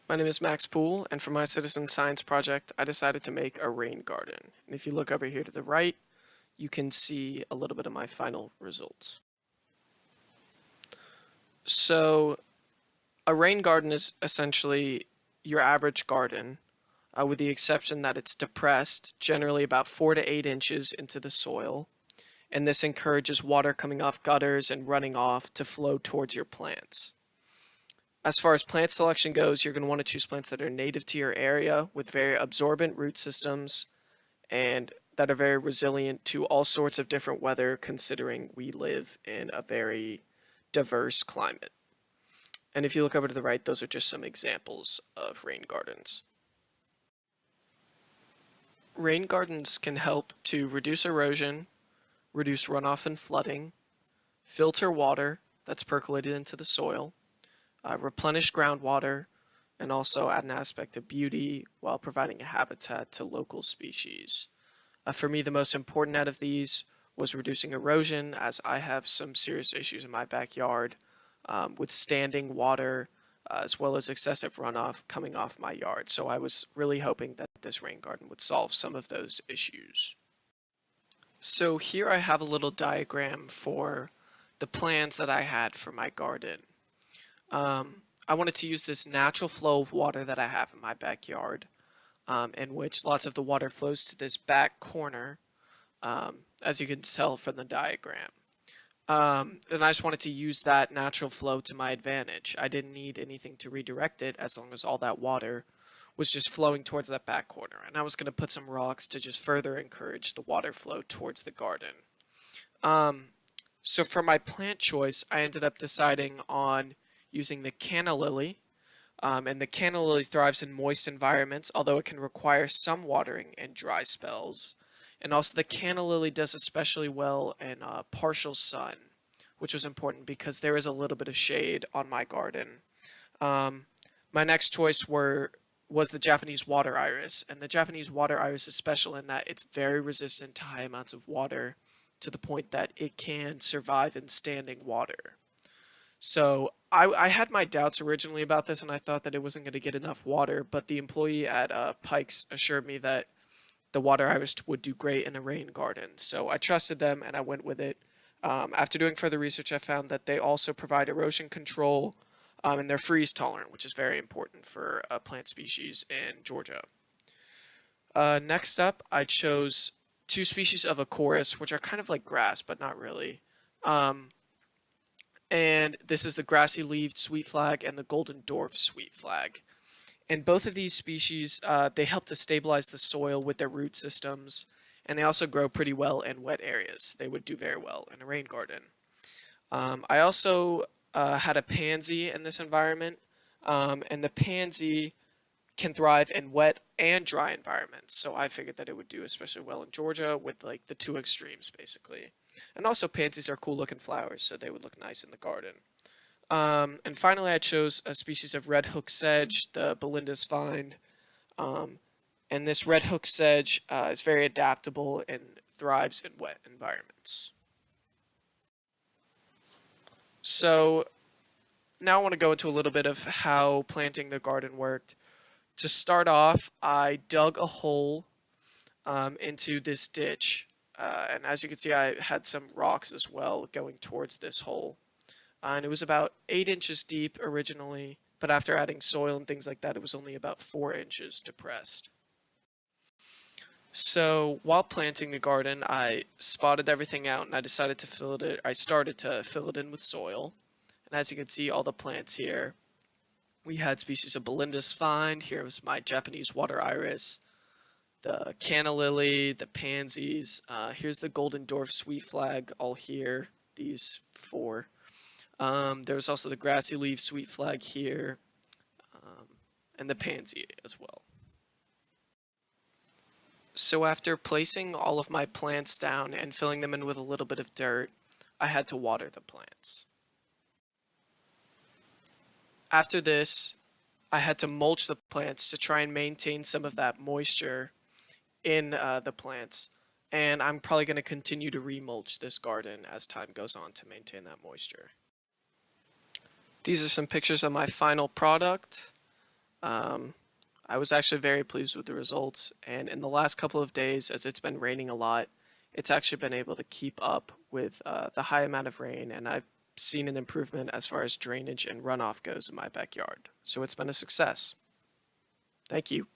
My name is Max Poole, and for my citizen science project, I decided to make a rain garden. And if you look over here to the right, you can see a little bit of my final results. So, a rain garden is essentially your average garden, with the exception that it's depressed, generally about 4 to 8 inches into the soil, and this encourages water coming off gutters and running off to flow towards your plants. As far as plant selection goes, you're going to want to choose plants that are native to your area with very absorbent root systems and that are very resilient to all sorts of different weather, considering we live in a very diverse climate. And if you look over to the right, those are just some examples of rain gardens. Rain gardens can help to reduce erosion, reduce runoff and flooding, filter water that's percolated into the soil, replenish groundwater, and also add an aspect of beauty while providing a habitat to local species. For me, the most important out of these was reducing erosion, as I have some serious issues in my backyard with standing water as well as excessive runoff coming off my yard. So I was really hoping that this rain garden would solve some of those issues. So here I have a little diagram for the plans that I had for my garden. I wanted to use this natural flow of water that I have in my backyard, in which lots of the water flows to this back corner, as you can tell from the diagram. And I just wanted to use that natural flow to my advantage. I didn't need anything to redirect it as long as all that water was just flowing towards that back corner. And I was going to put some rocks to just further encourage the water flow towards the garden. So for my plant choice, I ended up deciding on using the canna lily, and the canna lily thrives in moist environments, although it can require some watering in dry spells. And also the canna lily does especially well in partial sun, which was important because there is a little bit of shade on my garden. My next choice was the Japanese water iris, and the Japanese water iris is special in that it's very resistant to high amounts of water to the point that it can survive in standing water. So I had my doubts originally about this, and I thought that it wasn't going to get enough water, but the employee at Pike's assured me that the water iris would do great in a rain garden. So I trusted them, and I went with it. After doing further research, I found that they also provide erosion control, and they're freeze tolerant, which is very important for a plant species in Georgia. Next up, I chose two species of Acorus, which are kind of like grass, but not really. And this is the grassy leaved sweet flag and the golden dwarf sweet flag. And both of these species, they help to stabilize the soil with their root systems, and they also grow pretty well in wet areas. They would do very well in a rain garden. I also had a pansy in this environment, and the pansy can thrive in wet and dry environments. So I figured that it would do especially well in Georgia with like the two extremes basically. And also pansies are cool looking flowers, so they would look nice in the garden. And finally I chose a species of red hook sedge, the Belinda's vine. And this red hook sedge is very adaptable and thrives in wet environments. So now I want to go into a little bit of how planting the garden worked. To start off, I dug a hole into this ditch, and as you can see, I had some rocks as well going towards this hole. And it was about 8 inches deep originally, but after adding soil and things like that, it was only about 4 inches depressed. So while planting the garden, I spotted everything out and I decided to fill it. I started to fill it in with soil, and as you can see, all the plants here. We had species of Belinda's vine. Here was my Japanese water iris, the canna lily, the pansies. Here's the golden dwarf sweet flag, all here, these 4. There was also the grassy leaf sweet flag here, and the pansy as well. So after placing all of my plants down and filling them in with a little bit of dirt, I had to water the plants. After this, I had to mulch the plants to try and maintain some of that moisture in the plants, and I'm probably going to continue to remulch this garden as time goes on to maintain that moisture. These are some pictures of my final product. I was actually very pleased with the results, and in the last couple of days, as it's been raining a lot, it's actually been able to keep up with the high amount of rain, and I've seen an improvement as far as drainage and runoff goes in my backyard. So it's been a success. Thank you.